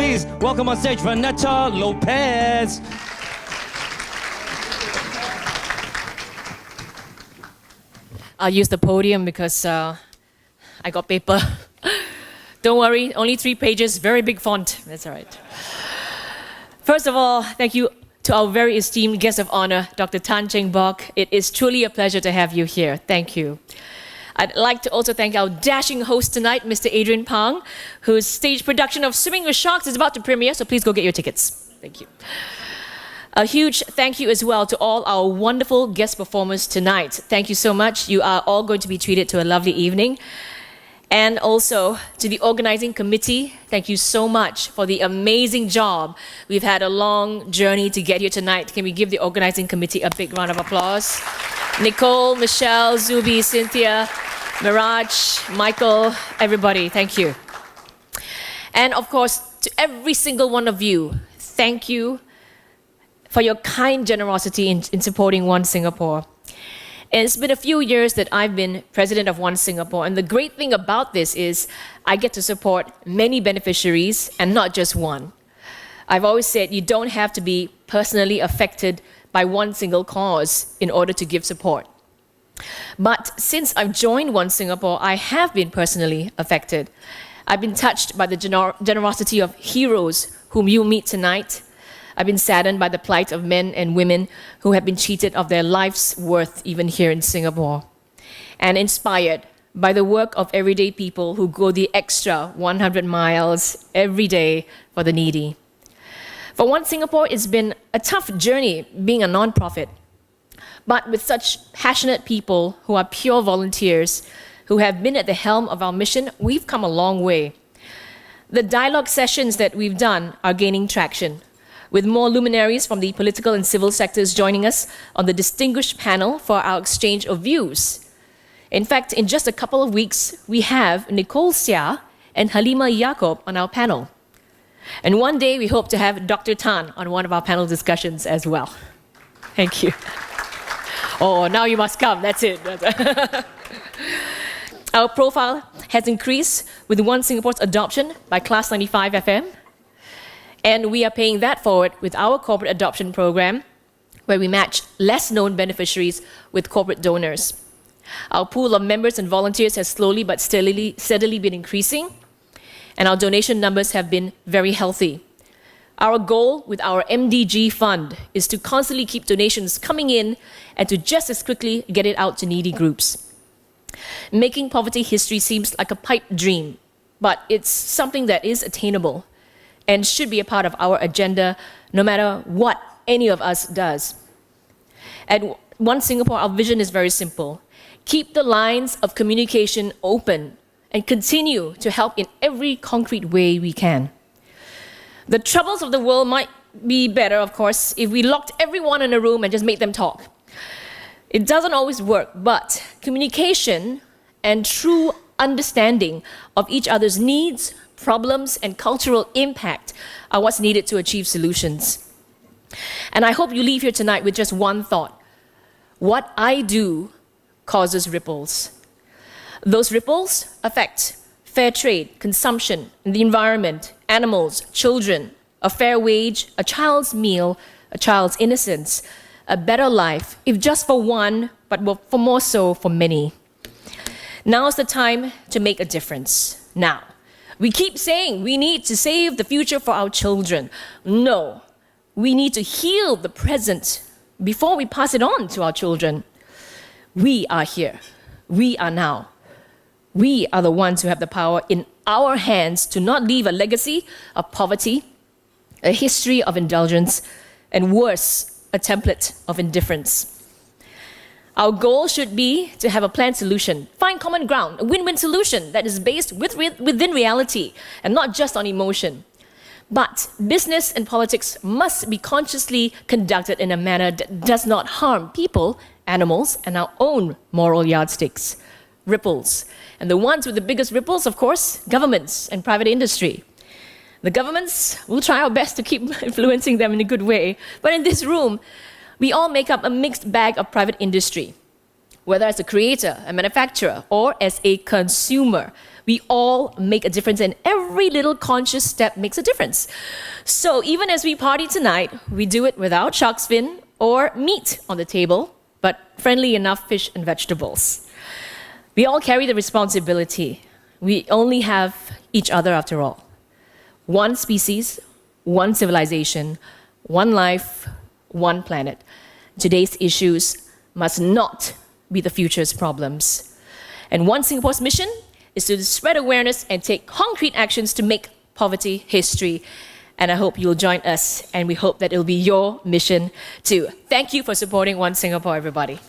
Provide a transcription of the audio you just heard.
Please welcome on stage Vernetta Lopez. I'll use the podium because I got paper. Don't worry, only 3 pages, very big font. That's all right. First of all, thank you to our very esteemed guest of honor, Dr. Tan Cheng Bock. It is truly a pleasure to have you here. Thank you. I'd like to also thank our dashing host tonight, Mr. Adrian Pang, whose stage production of Swimming with Sharks is about to premiere, so please go get your tickets. Thank you. A huge thank you as well to all our wonderful guest performers tonight. Thank you so much. You are all going to be treated to a lovely evening. And also to the organizing committee, thank you so much for the amazing job. We've had a long journey to get here tonight. Can we give the organizing committee a big round of applause? Nicole, Michelle, Zubi, Cynthia, Miraj, Michael, everybody, thank you. And of course, to every single one of you, thank you for your kind generosity in supporting One Singapore. And it's been a few years that I've been president of One Singapore, and the great thing about this is I get to support many beneficiaries and not just one. I've always said you don't have to be personally affected by one single cause in order to give support. But since I've joined One Singapore, I have been personally affected. I've been touched by the generosity of heroes whom you'll meet tonight. I've been saddened by the plight of men and women who have been cheated of their life's worth even here in Singapore. And inspired by the work of everyday people who go the extra 100 miles every day for the needy. For One Singapore, it's been a tough journey being a non-profit. But with such passionate people who are pure volunteers, who have been at the helm of our mission, we've come a long way. The dialogue sessions that we've done are gaining traction, with more luminaries from the political and civil sectors joining us on the distinguished panel for our exchange of views. In fact, in just a couple of weeks, we have Nicole Seah and Halima Yaakob on our panel. And one day, we hope to have Dr. Tan on one of our panel discussions as well. Thank you. Oh, now you must come, that's it. Our profile has increased with One Singapore's adoption by Class 95 FM. And we are paying that forward with our corporate adoption program, where we match less known beneficiaries with corporate donors. Our pool of members and volunteers has slowly but steadily been increasing, and our donation numbers have been very healthy. Our goal with our MDG fund is to constantly keep donations coming in and to just as quickly get it out to needy groups. Making poverty history seems like a pipe dream, but it's something that is attainable and should be a part of our agenda, no matter what any of us does. At One Singapore, our vision is very simple. Keep the lines of communication open and continue to help in every concrete way we can. The troubles of the world might be better, of course, if we locked everyone in a room and just made them talk. It doesn't always work, but communication and true understanding of each other's needs, problems, and cultural impact are what's needed to achieve solutions. And I hope you leave here tonight with just one thought. What I do causes ripples. Those ripples affect fair trade, consumption, the environment, animals, children, a fair wage, a child's meal, a child's innocence, a better life, if just for one, but for more so for many. Now's the time to make a difference. Now. We keep saying we need to save the future for our children. No, we need to heal the present before we pass it on to our children. We are here. We are now. We are the ones who have the power in our hands to not leave a legacy of poverty, a history of indulgence, and worse, a template of indifference. Our goal should be to have a planned solution, find common ground, a win-win solution that is based within reality and not just on emotion. But business and politics must be consciously conducted in a manner that does not harm people, animals, and our own moral yardsticks. Ripples. And the ones with the biggest ripples, of course, governments and private industry. The governments, we'll try our best to keep influencing them in a good way. But in this room, we all make up a mixed bag of private industry. Whether as a creator, a manufacturer, or as a consumer, We all make a difference, and every little conscious step makes a difference. So even as we party tonight, we do it without shark's fin or meat on the table, but friendly enough fish and vegetables. We all carry the responsibility. We only have each other after all. One species, one civilization, one life, one planet. Today's issues must not be the future's problems. And One Singapore's mission is to spread awareness and take concrete actions to make poverty history. And I hope you'll join us, and we hope that it'll be your mission too. Thank you for supporting One Singapore, everybody.